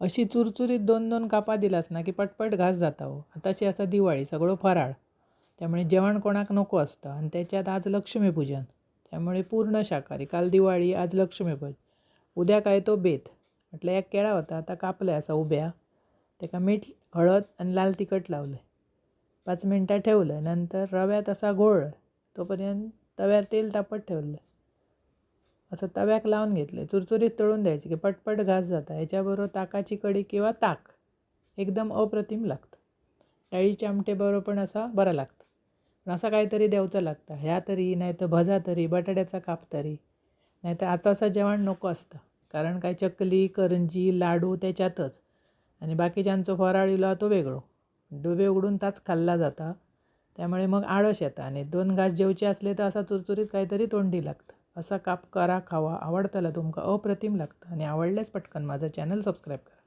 अशी चुरचुरीत 2-2 कापां दिलास ना की पटपट घास जाता हो. तशी आसा दिवाळी, सगळो फराळ. त्यामुळे जेवण कोणाक नको असतं आणि त्याच्यात आज लक्ष्मीपूजन. त्यामुळे पूर्ण शाकाहारी. काल दिवाळी, आज लक्ष्मीपूजन. उद्या काय तो बेत. म्हटलं एक केळा होता, आता कापलं असा उभ्या. त्याका मीठ, हळद आणि लाल तिखट लावलं. 5 मिनटं ठेवलं. नंतर रव्यात असा घोळलं. तोपर्यंत तव्यावर तेल तापत ठेवलं. असं तव्याक लावून घेतले. चुरचुरीत तळून द्यायचे की पटपट घास जाता. ह्याच्याबरोबर ताकाची कढी किंवा ताक एकदम अप्रतिम लागतं. डाळीच्या आमटेबरोबर पण असा बरा लागतं. पण असा काहीतरी द्यावचं लागतं. ह्या तरी, नाही तर भजा तरी, बटाट्याचा काप तरी. नाही तर आता असं जेवण नको असतं. कारण काय चकली, करंजी, लाडू त्याच्यातच. आणि बाकीच्यांचो फराळ इलो तो वेगळो. डबे उघडून ताच खाल्ला जाता. त्यामुळे मग आळस येतं आणि 2 घास जेवचे असले तर असा चुरचुरीत काहीतरी तोंडी लागतं. असा काप करा, खावा. आवडताला तुमका, अप्रतिम लागतं. आणि आवडल्यास पटकन माझं चॅनल सबस्क्राईब करा.